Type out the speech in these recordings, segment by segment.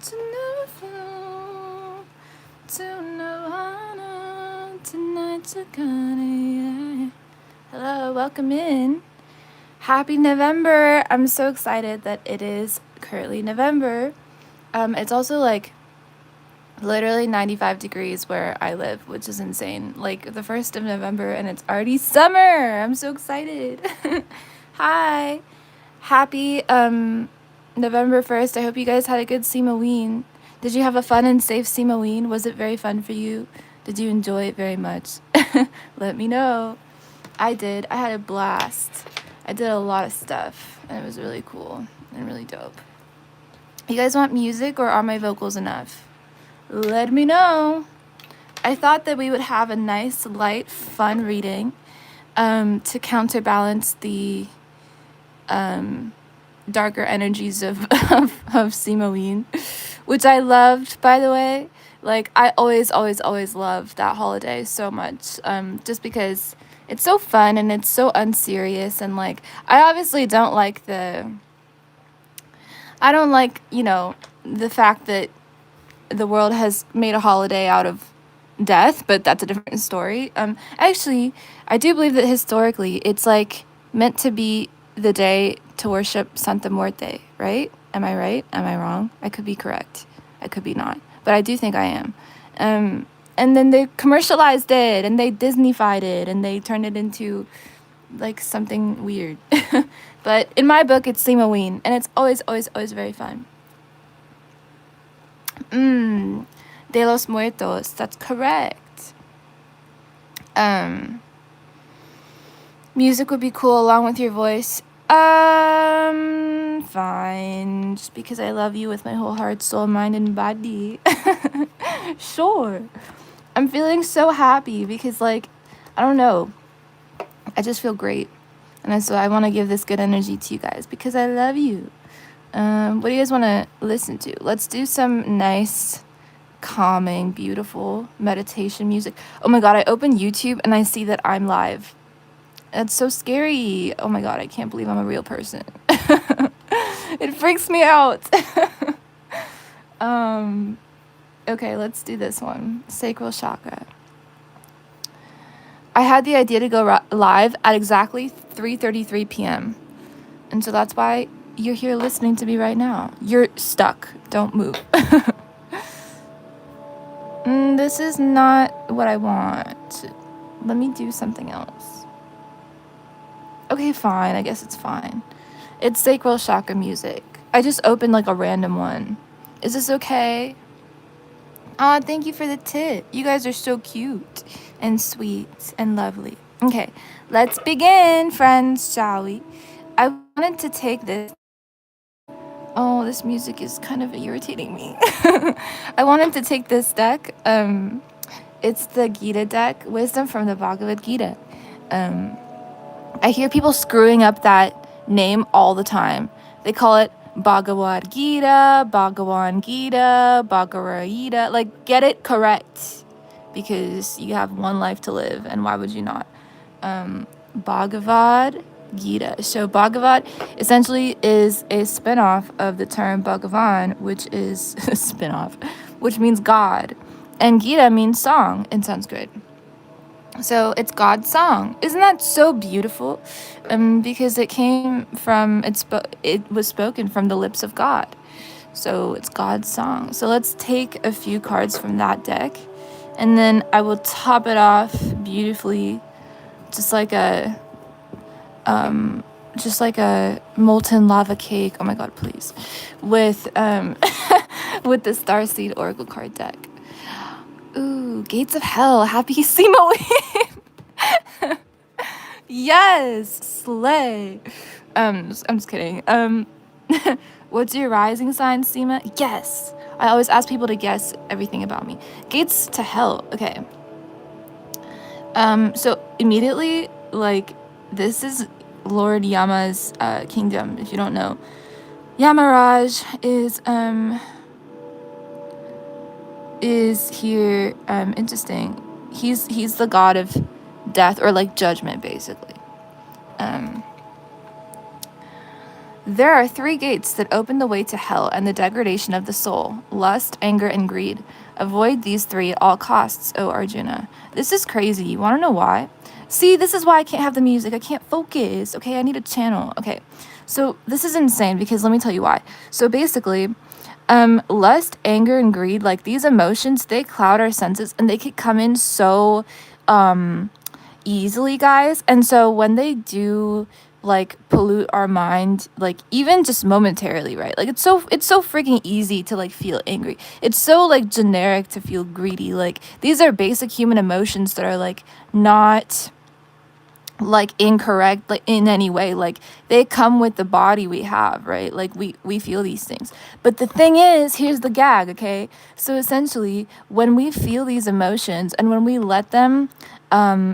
to know, to know tonight's a gonna. Hello, welcome in. Happy November. I'm so excited that it is currently November. It's also like literally 95 degrees where I live, which is insane. Like the 1st of November and it's already summer. I'm so excited. Hi. Happy November 1st. I hope you guys had a good Seema-ween. Did you have a fun and safe Seema-ween? Was it very fun for you? Did you enjoy it very much? Let me know. I did. I had a blast. I did a lot of stuff and it was really cool and really dope. You guys want music or are my vocals enough? Let me know. I thought that we would have a nice, light, fun reading to counterbalance the darker energies of Seema-ween, which I loved, by the way. Like, I always loved that holiday so much, just because it's so fun and it's so unserious, and like, I obviously don't like the fact that the world has made a holiday out of death, but that's a different story. Actually, I do believe that historically it's like meant to be the day to worship Santa Muerte, right? Am I right? Am I wrong? I could be correct. I could be not. But I do think I am. And then they commercialized it and they Disneyfied it and they turned it into like something weird. But in my book, it's Seema-ween and it's always very fun. De los Muertos. That's correct. Music would be cool along with your voice. Fine. Just because I love you with my whole heart, soul, mind, and body. Sure. I'm feeling so happy because, like, I don't know. I just feel great. And so I want to give this good energy to you guys because I love you. What do you guys want to listen to? Let's do some nice, calming, beautiful meditation music. Oh my God, I opened YouTube and I see that I'm live. That's so scary. Oh my God, I can't believe I'm a real person. It freaks me out. Okay, let's do this one. Sacral chakra. I had the idea to go live at exactly 3:33 p.m. And so that's why you're here listening to me right now. You're stuck. Don't move. This is not what I want. Let me do something else. Okay, fine. I guess it's fine. It's sacral chakra music. I just opened like a random one. Is this okay? Aw, thank you for the tip. You guys are so cute and sweet and lovely. Okay, let's begin, friends, shall we? I wanted to take this. Oh, this music is kind of irritating me. I wanted to take this deck. It's the Gita deck, Wisdom from the Bhagavad Gita. I hear people screwing up that name all the time. They call it Bhagavad Gita, Bhagawan Gita, Bhagavad Gita. Like, get it correct because you have one life to live, and why would you not? Bhagavad Gita. So Bhagavad essentially is a spin-off of the term Bhagavan, which is a spin-off, which means God. And Gita means song in Sanskrit. So it's God's song. Isn't that so beautiful? Because it came from, it was spoken from the lips of God. So it's God's song. So let's take a few cards from that deck. And then I will top it off beautifully, just like a molten lava cake. Oh my God, please. With, with the Starseed Oracle card deck. Ooh, Gates of Hell. Happy Seema-ween. Yes, slay. I'm just kidding. What's your rising sign, Seema? Yes. I always ask people to guess everything about me. Gates to Hell. Okay. So immediately, like, this is Lord Yama's kingdom, if you don't know. Yamaraj is here. Interesting. He's the god of death, or like judgment, basically. There are 3 gates that open the way to hell and the degradation of the soul: lust, anger, and greed. Avoid these 3 at all costs, O Arjuna. This is crazy. You want to know why? See, this is why I can't have the music. I can't focus. Okay, I need a channel. Okay, so this is insane because let me tell you why. So basically, lust, anger, and greed, like these emotions, they cloud our senses and they could come in so easily, guys. And so when they do like pollute our mind, like even just momentarily, right? Like it's so freaking easy to like feel angry. It's so like generic to feel greedy. Like these are basic human emotions that are like not like incorrect like in any way. Like they come with the body we have, right? Like we feel these things. But the thing is, here's the gag, okay? So essentially, when we feel these emotions and when we let them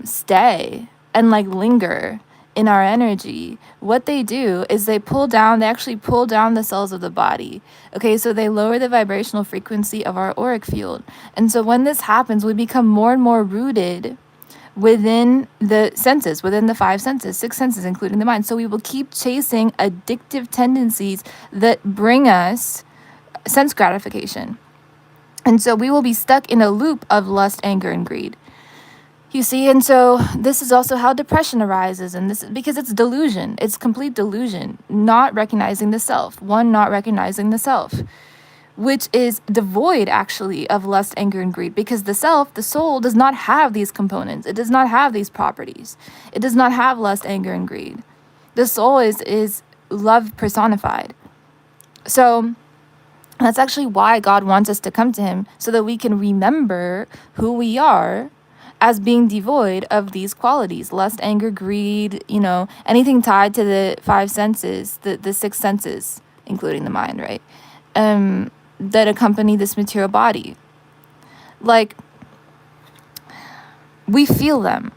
stay and like linger in our energy, what they do is they actually pull down the cells of the body. Okay, so they lower the vibrational frequency of our auric field. And so when this happens, we become more and more rooted within the senses, within the 5 senses, 6 senses, including the mind. So we will keep chasing addictive tendencies that bring us sense gratification. And so we will be stuck in a loop of lust, anger, and greed. You see, and so this is also how depression arises, and this is because it's delusion. It's complete delusion, not recognizing the self. Not recognizing the self, which is devoid actually of lust, anger, and greed, because the soul does not have these components. It does not have these properties. It does not have lust, anger, and greed. The soul is love personified. So that's actually why God wants us to come to him, so that we can remember who we are as being devoid of these qualities: lust, anger, greed, anything tied to the 5 senses, the 6 senses, including the mind, right? That accompany this material body. Like, we feel them.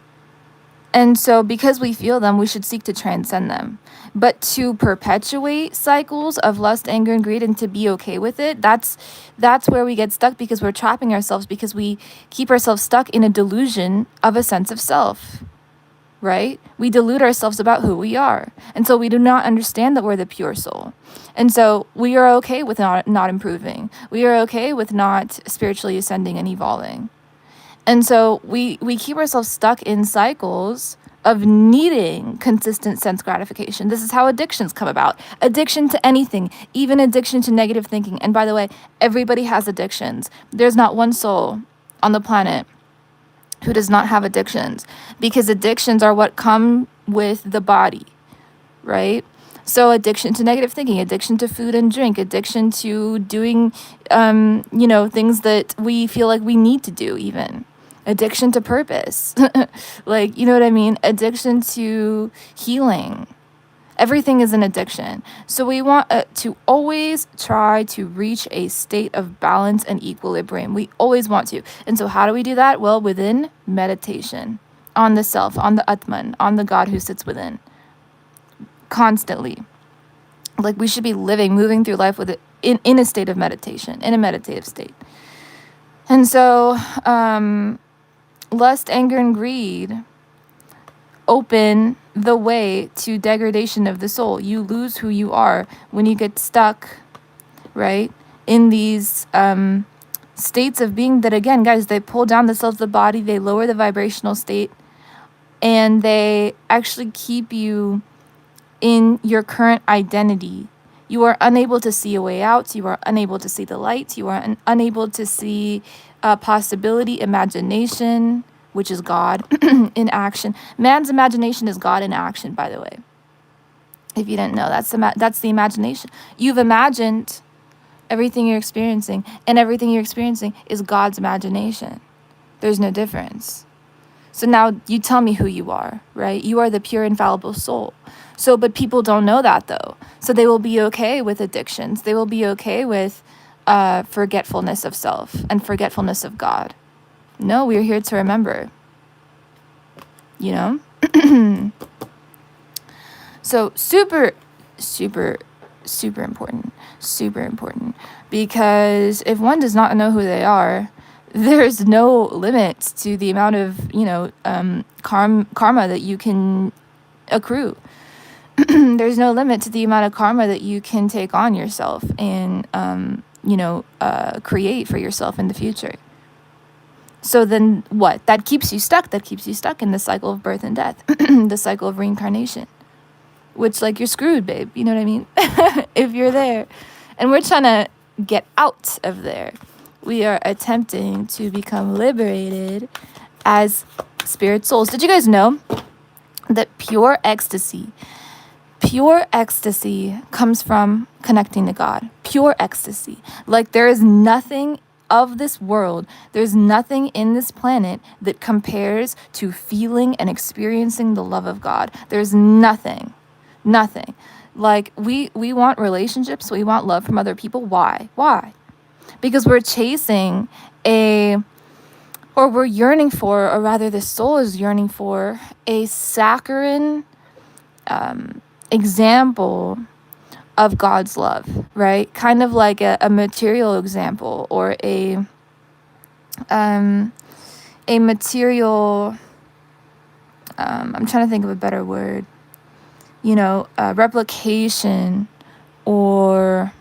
And so because we feel them, we should seek to transcend them. But to perpetuate cycles of lust, anger, and greed, and to be okay with it, that's where we get stuck, because we're trapping ourselves, because we keep ourselves stuck in a delusion of a sense of self, right? We delude ourselves about who we are. And so we do not understand that we're the pure soul. And so we are okay with not improving. We are okay with not spiritually ascending and evolving. And so we keep ourselves stuck in cycles of needing consistent sense gratification. This is how addictions come about. Addiction to anything, even addiction to negative thinking. And by the way, everybody has addictions. There's not one soul on the planet who does not have addictions, because addictions are what come with the body, right? So addiction to negative thinking, addiction to food and drink, addiction to doing, things that we feel like we need to do, even. Addiction to purpose, like, you know what I mean? Addiction to healing. Everything is an addiction. So we want to always try to reach a state of balance and equilibrium. We always want to. And so how do we do that? Well, within meditation, on the self, on the Atman, on the God who sits within. Constantly. Like, we should be moving through life with it in a state of meditation, in a meditative state. And so, lust, anger, and greed open the way to degradation of the soul. You lose who you are when you get stuck, right, in these states of being that, again, guys, they pull down the cells of the body, they lower the vibrational state, and they actually keep you in your current identity. You are unable to see a way out. You are unable to see the light. You are unable to see possibility, imagination, which is God in action. Man's imagination is God in action, by the way. If you didn't know, that's the imagination. You've imagined everything you're experiencing, and everything you're experiencing is God's imagination. There's no difference. So now you tell me who you are, right? You are the pure, infallible soul. So, but people don't know that, though. So they will be okay with addictions. They will be okay with forgetfulness of self and forgetfulness of God. No, we're here to remember, So super, super, super important, because if one does not know who they are, there's no limit to the amount of, karma that you can accrue. there's no limit to the amount of karma that you can take on yourself and, create for yourself in the future. So then what? That keeps you stuck. That keeps you stuck in the cycle of birth and death, the cycle of reincarnation, which, like, you're screwed, babe. You know what I mean? If you're there. And we're trying to get out of there. We are attempting to become liberated as spirit souls. Did you guys know that pure ecstasy comes from connecting to God? Pure ecstasy. Like, there is nothing of this world, there's nothing in this planet that compares to feeling and experiencing the love of God. There's nothing. Like, we want relationships, we want love from other people. Why? Because we're chasing we're yearning for, or rather the soul is yearning for, a saccharine example of God's love, right? Kind of like a material example, or a material, I'm trying to think of a better word, replication, or,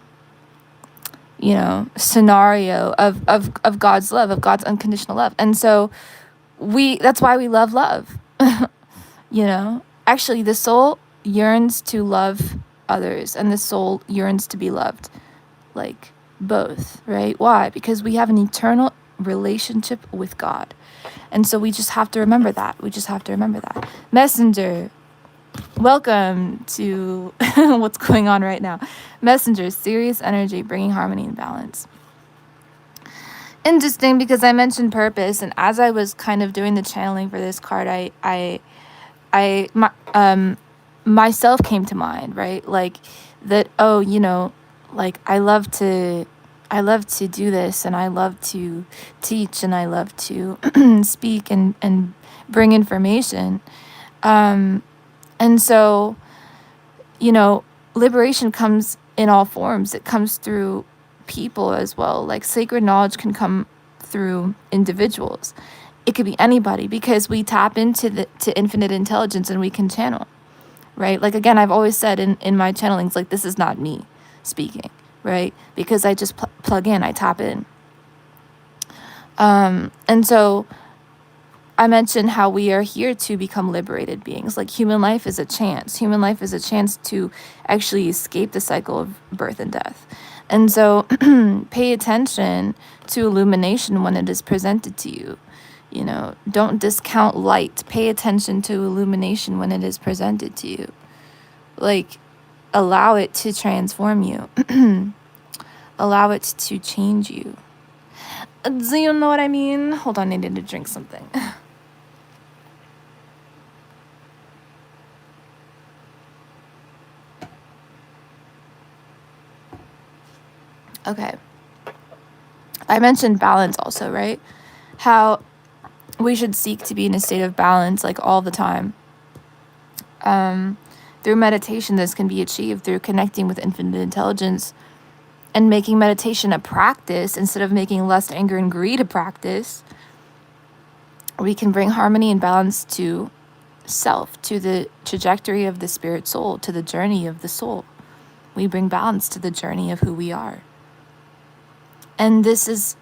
scenario of God's love, of God's unconditional love. And so that's why we love. Actually, the soul yearns to love others, and the soul yearns to be loved, like both, right? Why? Because we have an eternal relationship with God. And so we just have to remember that. Messenger, welcome to what's going on right now. Messenger, serious energy, bringing harmony and balance. Interesting, because I mentioned purpose, and as I was kind of doing the channeling for this card, myself came to mind, right? Like that, like I love to do this, and I love to teach, and I love to speak and bring information. And so, liberation comes in all forms. It comes through people as well. Like, sacred knowledge can come through individuals. It could be anybody, because we tap into infinite intelligence, and we can channel, right? Like, again, I've always said in my channelings, like, this is not me speaking, right? Because I just plug in, I tap in. And so I mentioned how we are here to become liberated beings. Like, human life is a chance. Human life is a chance to actually escape the cycle of birth and death. And so pay attention to illumination when it is presented to you. Don't discount light. Pay attention to illumination when it is presented to you. Like, allow it to transform you. Allow it to change you. Do you know what I mean? Hold on, I need to drink something. Okay. I mentioned balance also, right? How we should seek to be in a state of balance, like, all the time. Through meditation, this can be achieved through connecting with infinite intelligence and making meditation a practice instead of making lust, anger, and greed a practice. We can bring harmony and balance to self, to the trajectory of the spirit soul, to the journey of the soul. We bring balance to the journey of who we are. And this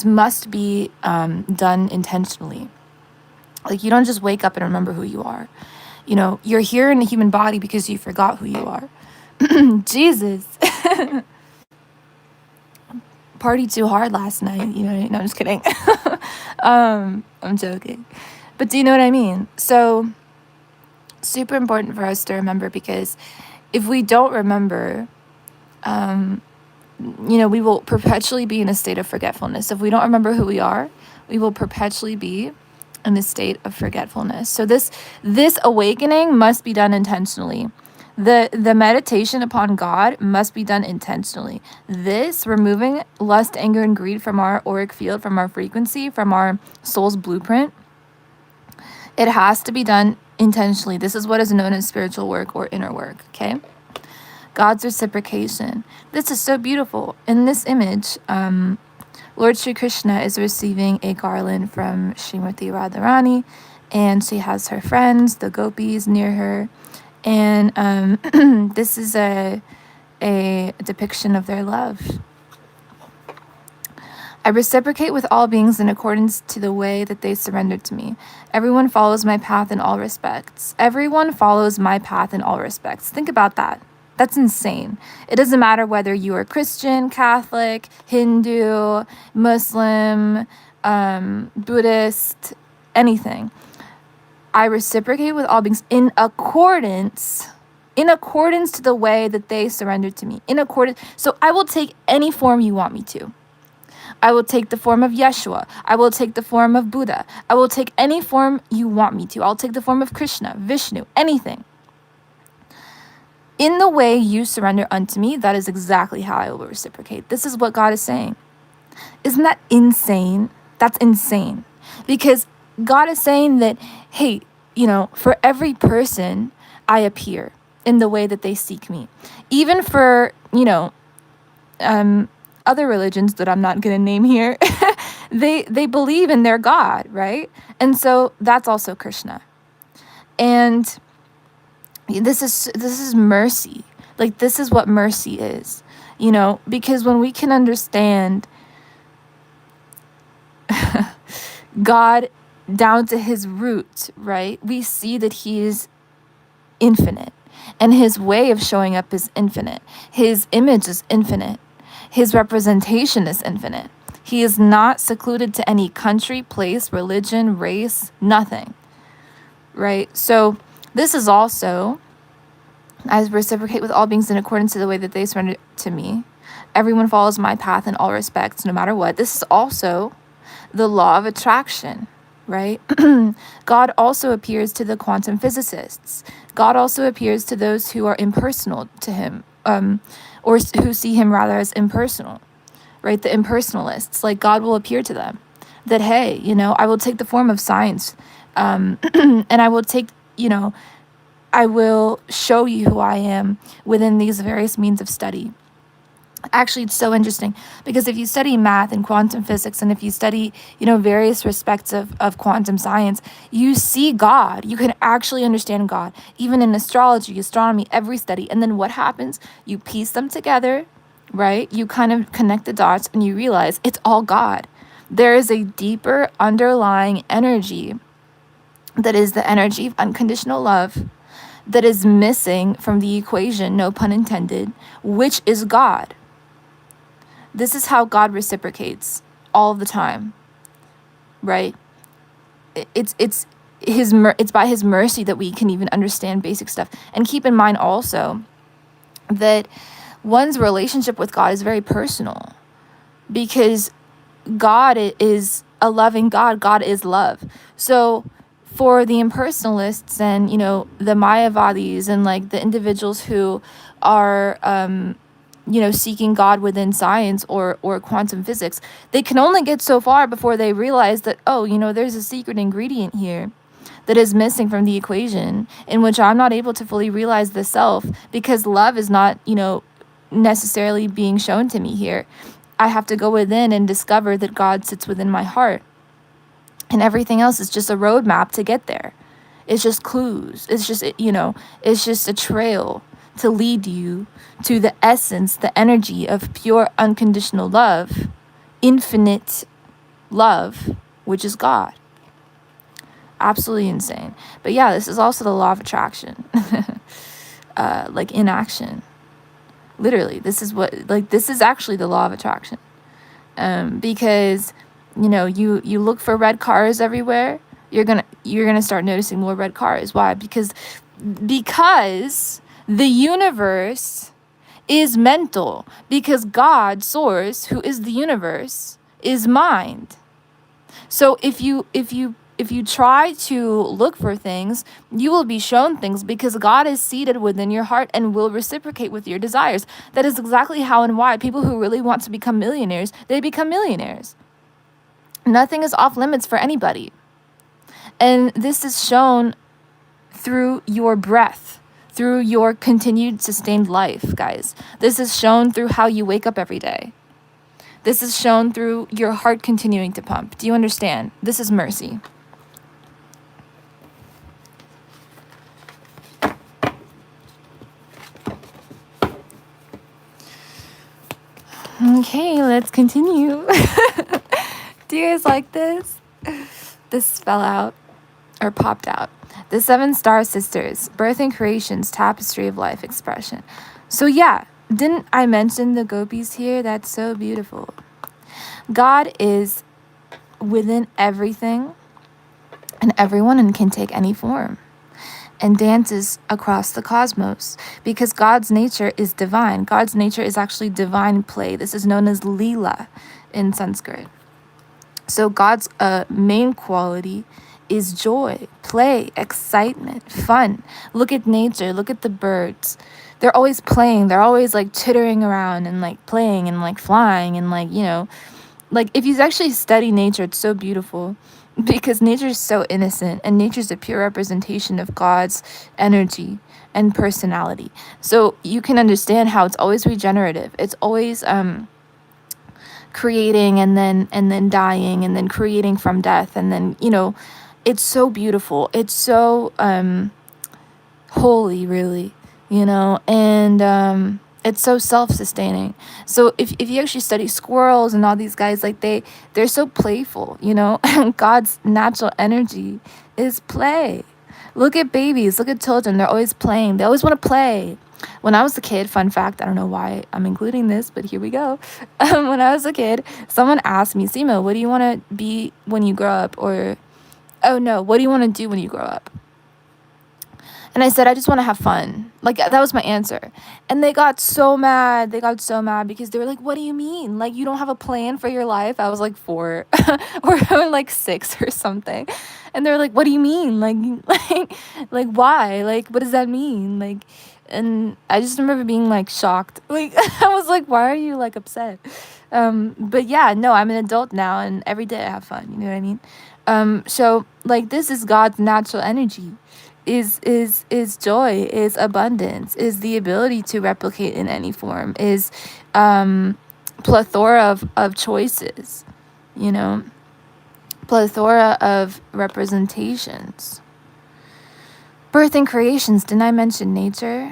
must be done intentionally. Like, you don't just wake up and remember who you are. You're here in a human body because you forgot who you are. Jesus. Partied too hard last night. No, I'm just kidding. I'm joking. But do you know what I mean? So, super important for us to remember, because if we don't remember, we will perpetually be in a state of forgetfulness. If we don't remember who we are, we will perpetually be in a state of forgetfulness. So this awakening must be done intentionally. The meditation upon God must be done intentionally. This removing lust, anger, and greed from our auric field, from our frequency, from our soul's blueprint, it has to be done intentionally. This is what is known as spiritual work or inner work, okay? God's reciprocation. This is so beautiful. In this image, Lord Shri Krishna is receiving a garland from Srimati Radharani, and she has her friends, the gopis, near her, And this is a depiction of their love. I reciprocate with all beings in accordance to the way that they surrendered to me. Everyone follows my path in all respects. Everyone follows my path in all respects. Think about that. That's insane. It doesn't matter whether you are Christian, Catholic, Hindu, Muslim, Buddhist, anything. I reciprocate with all beings in accordance to the way that they surrendered to me. So I will take any form you want me to. I will take the form of Yeshua. I will take the form of Buddha. I will take any form you want me to. I'll take the form of Krishna, Vishnu, anything. In the way you surrender unto me, that is exactly how I will reciprocate. This is what God is saying. Isn't that insane? That's insane. Because God is saying that, hey, for every person, I appear in the way that they seek me. Even for, other religions that I'm not going to name here, they believe in their God, right? And so that's also Krishna. And this is mercy. Like, this is what mercy is, because when we can understand God down to his root, right? We see that he is infinite, and his way of showing up is infinite. His image is infinite. His representation is infinite. He is not secluded to any country, place, religion, race, nothing, right? So this is also, I reciprocate with all beings in accordance to the way that they surrender to me. Everyone follows my path in all respects, no matter what. This is also the law of attraction, right? God also appears to the quantum physicists. God also appears to those who are impersonal to him, or who see him rather as impersonal, right? The impersonalists, like, God will appear to them that, hey, I will take the form of science, and I will take, I will show you who I am within these various means of study. Actually, it's so interesting because if you study math and quantum physics, and if you study, various respects of quantum science, you see God. You can actually understand God, even in astrology, astronomy, every study. And then what happens? You piece them together, right? You kind of connect the dots and you realize it's all God. There is a deeper underlying energy that is the energy of unconditional love that is missing from the equation, no pun intended, which is God. This is how God reciprocates all the time, right? It's by his mercy that we can even understand basic stuff. And keep in mind also that one's relationship with God is very personal, because God is a loving God. God is love. So for the impersonalists and, the Mayavadis and like the individuals who are, seeking God within science or quantum physics, they can only get so far before they realize that, there's a secret ingredient here that is missing from the equation, in which I'm not able to fully realize the self, because love is not, necessarily being shown to me here. I have to go within and discover that God sits within my heart. And everything else is just a roadmap to get there. It's just clues. It's just, it's just a trail to lead you to the essence, the energy of pure unconditional love, infinite love, which is God. Absolutely insane. But yeah, this is also the law of attraction, like in action. Literally, this is actually the law of attraction. Because, you look for red cars everywhere, you're gonna start noticing more red cars. Why? Because the universe is mental, because God, source, who is the universe, is mind. So if you try to look for things, you will be shown things, because God is seated within your heart and will reciprocate with your desires. That is exactly how and why people who really want to become millionaires, they become millionaires. Nothing is off limits for anybody. And this is shown through your breath, through your continued sustained life, guys. This is shown through how you wake up every day. This is shown through your heart continuing to pump. Do you understand? This is mercy. Okay, let's continue. Do you guys like this? This fell out or popped out. The 7 Star Sisters, Birth and Creation's Tapestry of Life Expression. So yeah, didn't I mention the gopis here? That's so beautiful. God is within everything and everyone and can take any form and dances across the cosmos because God's nature is divine. God's nature is actually divine play. This is known as Leela in Sanskrit. So God's main quality is joy, play, excitement, fun. Look at nature, look at the birds. They're always playing. They're always like chittering around and like playing and like flying and like, like if you actually study nature, it's so beautiful because nature is so innocent and nature is a pure representation of God's energy and personality. So you can understand how it's always regenerative. It's always creating and then dying and then creating from death and then it's so beautiful. It's so holy, really, and it's so self-sustaining. So if you actually study squirrels and all these guys, like they're so playful, and God's natural energy is play. Look at babies, look at children. They're always playing. They always want to play. When I was a kid, fun fact, I don't know why I'm including this, but here we go. When I was a kid, someone asked me, Seema, what do you want to be when you grow up? Or, oh no, what do you want to do when you grow up? And I said, I just want to have fun. Like, that was my answer. And they got so mad. They got so mad because they were like, what do you mean? Like, you don't have a plan for your life? I was like 4 or like 6 or something. And they were like, what do you mean? Like why? Like, what does that mean? Like, and I just remember being like shocked. Like, I was like, why are you like upset? But yeah, no, I'm an adult now and every day I have fun. You know what I mean? So like, this is God's natural energy. Is joy, is abundance, is the ability to replicate in any form, is plethora of choices, plethora of representations. Birth and creations, didn't I mention nature?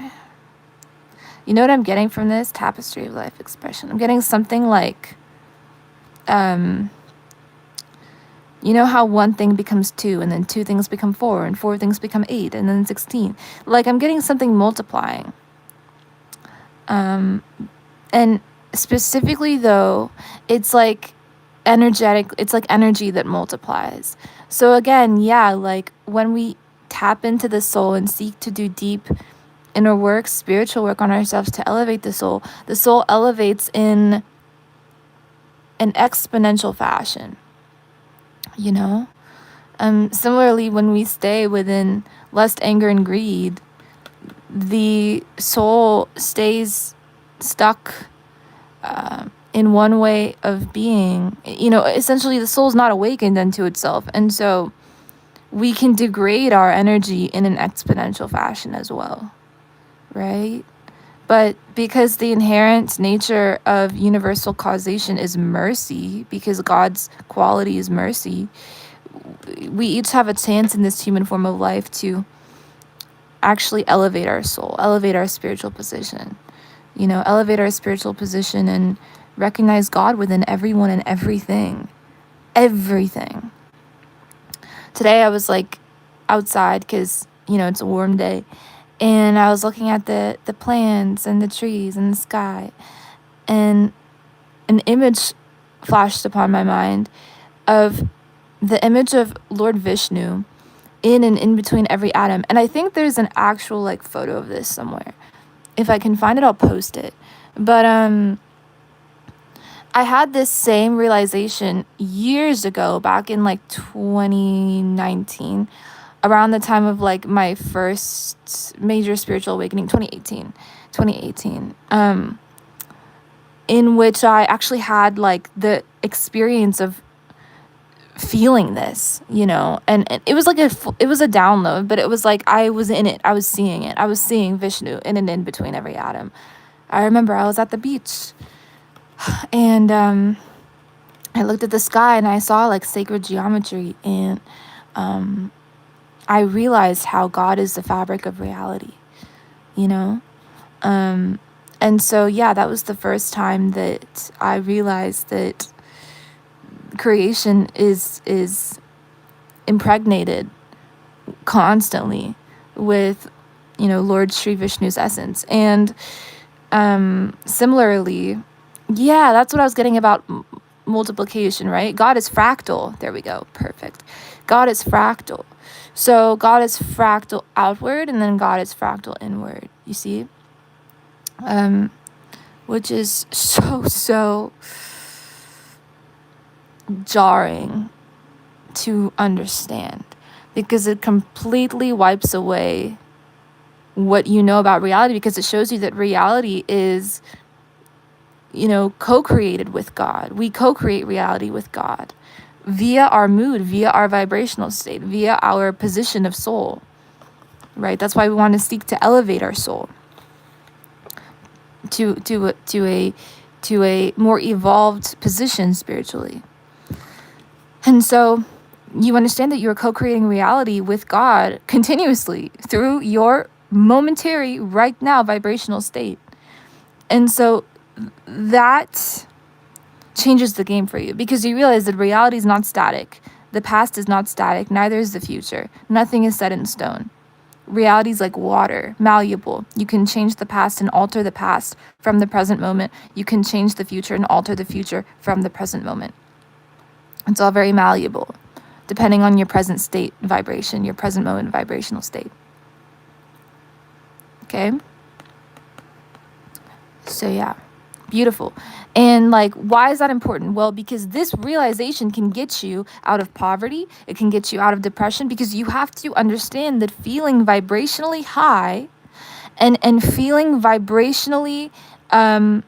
You know what I'm getting from this tapestry of life expression? I'm getting something like you know how 1 thing becomes 2 and then 2 things become 4 and 4 things become 8 and then 16. Like I'm getting something multiplying. And specifically though, it's like energetic, it's like energy that multiplies. So again, yeah, like when we tap into the soul and seek to do deep inner work, spiritual work on ourselves to elevate the soul elevates in an exponential fashion. Similarly, when we stay within lust, anger, and greed, the soul stays stuck in one way of being. Essentially, the soul's not awakened unto itself. And so we can degrade our energy in an exponential fashion as well, right? But because the inherent nature of universal causation is mercy, because God's quality is mercy, we each have a chance in this human form of life to actually elevate our soul, elevate our spiritual position, elevate our spiritual position and recognize God within everyone and everything. Everything. Today I was like outside because, it's a warm day. And I was looking at the plants and the trees and the sky. And an image flashed upon my mind of the image of Lord Vishnu in and in between every atom. And I think there's an actual like photo of this somewhere. If I can find it, I'll post it. But I had this same realization years ago, back in like 2019. Around the time of like my first major spiritual awakening, 2018, in which I actually had like the experience of feeling this, and it was like it was a download, but it was like I was in it, I was seeing it, I was seeing Vishnu in and in between every atom. I remember I was at the beach, and I looked at the sky and I saw like sacred geometry, and I realized how God is the fabric of reality, and And so, yeah, that was the first time that I realized that creation is impregnated constantly with, Lord Sri Vishnu's essence. And similarly, yeah, that's what I was getting about multiplication, right? God is fractal. There we go. Perfect. God is fractal. So God is fractal outward, and then God is fractal inward. You see? Which is so jarring to understand, because it completely wipes away what you know about reality, because it shows you that reality is, co-created with God. We co-create reality with God via our mood, via our vibrational state, via our position of soul, right? That's why we want to seek to elevate our soul to a more evolved position spiritually. And so you understand that you're co-creating reality with God continuously through your momentary right now vibrational state. And so that changes the game for you, because you realize that reality is not static. The past is not static, neither is the future. Nothing is set in stone. Reality is like water, malleable. You can change the past and alter the past from the present moment. You can change the future and alter the future from the present moment. It's all very malleable, depending on your present state vibration, your present moment vibrational state. Okay? So yeah, beautiful. And why is that important? Well, because this realization can get you out of poverty. It can get you out of depression, because you have to understand that feeling vibrationally high and feeling vibrationally, the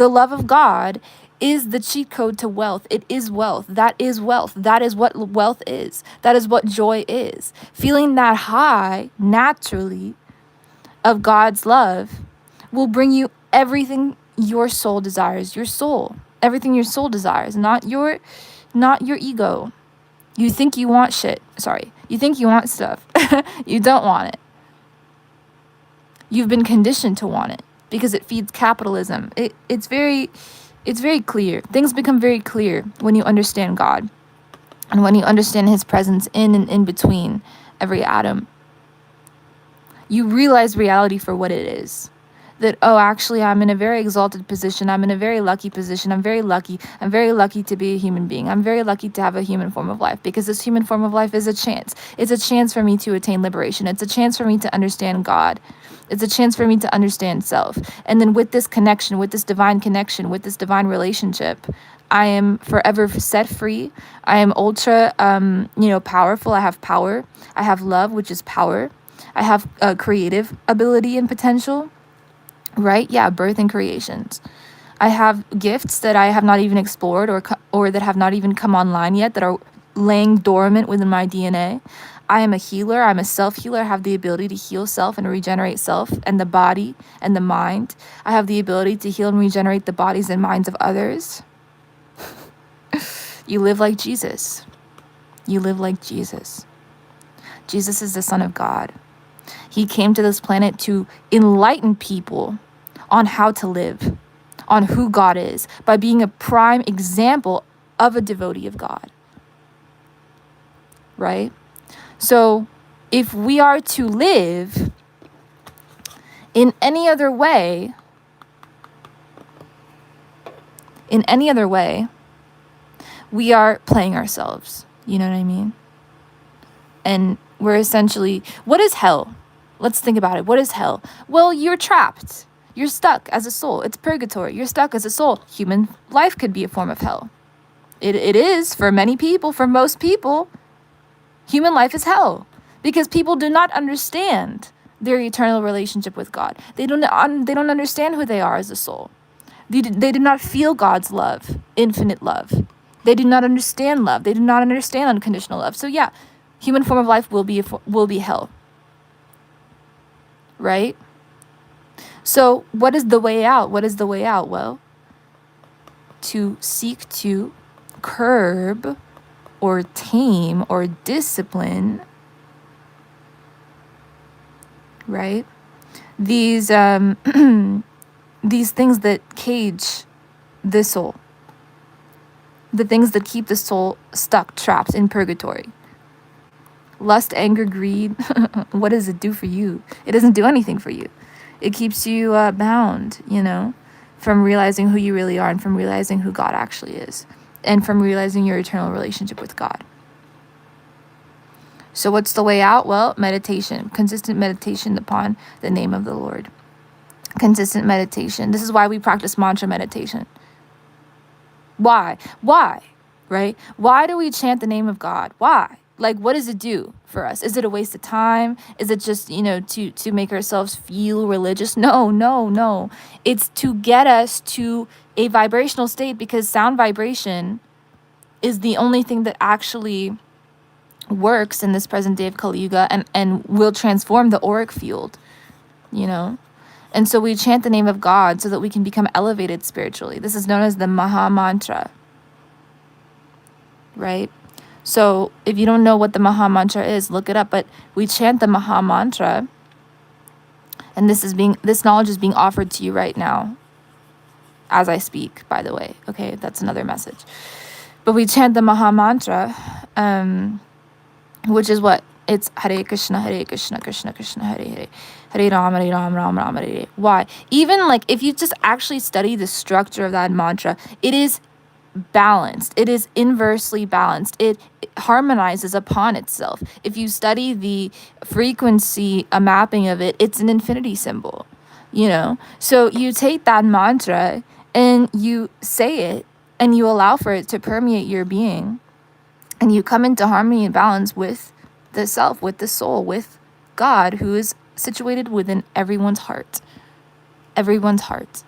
love of God is the cheat code to wealth. It is wealth. That is wealth. That is what wealth is. That is what joy is. Feeling that high naturally of God's love will bring you everything your soul desires. Your soul. Everything your soul desires, not your ego. You think you want shit. Sorry. You think you want stuff. You don't want it. You've been conditioned to want it because it feeds capitalism. It's very clear. Things become very clear when you understand God and when you understand his presence in and in between every atom. You realize reality for what it is. That, oh, actually, I'm in a very exalted position. I'm in a very lucky position. I'm very lucky. I'm very lucky to be a human being. I'm very lucky to have a human form of life, because this human form of life is a chance. It's a chance for me to attain liberation. It's a chance for me to understand God. It's a chance for me to understand self. And then with this connection, with this divine connection, with this divine relationship, I am forever set free. I am ultra, powerful. I have power. I have love, which is power. I have creative ability and potential. Right? Yeah, birth and creations. I have gifts that I have not even explored or that have not even come online yet, that are laying dormant within my DNA. I am a healer. I'm a self-healer. I have the ability to heal self and regenerate self and the body and the mind. I have the ability to heal and regenerate the bodies and minds of others. You live like Jesus. You live like Jesus. Jesus is the Son of God. He came to this planet to enlighten people on how to live, on who God is, by being a prime example of a devotee of God. Right? So if we are to live in any other way, we are playing ourselves. You know what I mean? And we're essentially, what is hell? Let's think about it. What is hell? Well, you're trapped. You're stuck as a soul. It's purgatory. You're stuck as a soul. Human life could be a form of hell. It is for many people, for most people. Human life is hell because people do not understand their eternal relationship with God. They don't understand who they are as a soul. They do not feel God's love, infinite love. They do not understand love. They do not understand unconditional love. So yeah, human form of life will be hell. Right? So what is the way out? What is the way out? Well, to seek to curb or tame or discipline, right? these these things that cage the soul, the things that keep the soul stuck, trapped in purgatory. Lust, anger, greed. What does it do for you? It doesn't do anything for you. It keeps you bound, from realizing who you really are, and from realizing who God actually is, and from realizing your eternal relationship with God. So what's the way out? Well, meditation, consistent meditation upon the name of the Lord. Consistent meditation. This is why we practice mantra meditation. Why? Right? Why do we chant the name of God? Why? Like, what does it do for us? Is it a waste of time? Is it just, to make ourselves feel religious? No. It's to get us to a vibrational state, because sound vibration is the only thing that actually works in this present day of Kali Yuga, and will transform the auric field, And so we chant the name of God so that we can become elevated spiritually. This is known as the Maha Mantra, right? So if you don't know what the Maha Mantra is, look it up. But we chant the Maha Mantra, and this knowledge is being offered to you right now as I speak, by the way. Okay, that's another message. But we chant the Maha Mantra, which is what? It's Hare Krishna, Krishna Krishna, Hare Hare. Hare Ram, Ram Ram, Hare Hare. Why? Even like if you just actually study the structure of that mantra, it is balanced. It is inversely balanced. It harmonizes upon itself. If you study the frequency, a mapping of it, it's an infinity symbol, So you take that mantra and you say it, and you allow for it to permeate your being, and you come into harmony and balance with the self, with the soul, with God, who is situated within everyone's heart. Everyone's heart.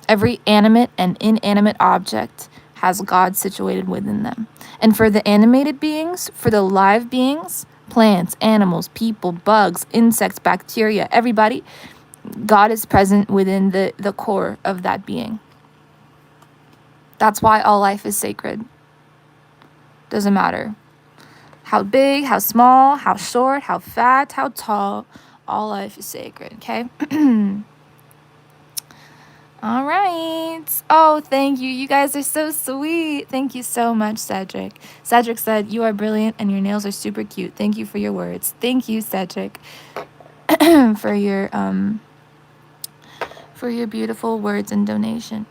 Every animate and inanimate object has God situated within them. And for the animated beings, for the live beings, plants, animals, people, bugs, insects, bacteria, everybody, God is present within the core of that being. That's why all life is sacred. Doesn't matter how big, how small, how short, how fat, how tall, all life is sacred, okay? All right. Oh, thank you. You guys are so sweet. Thank you so much, Cedric. Cedric said, "You are brilliant and your nails are super cute. Thank you for your words." Thank you, Cedric, for your beautiful words and donation.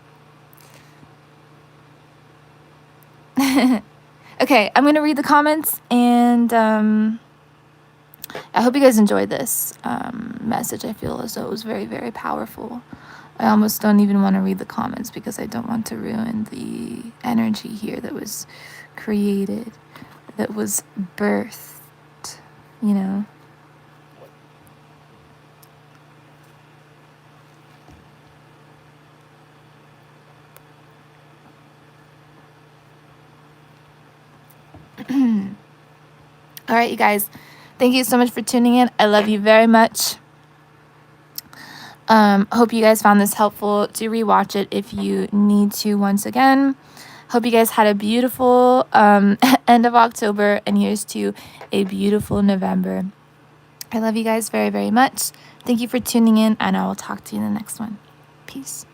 Okay, I'm going to read the comments, and I hope you guys enjoyed this message. I feel as though it was very, very powerful. I almost don't even want to read the comments because I don't want to ruin the energy here that was created, that was birthed, All right, you guys. Thank you so much for tuning in. I love you very much. Hope you guys found this helpful. Do rewatch it if you need to once again. Hope you guys had a beautiful end of October, and here's to a beautiful November. I love you guys very, very much. Thank you for tuning in, and I will talk to you in the next one. Peace.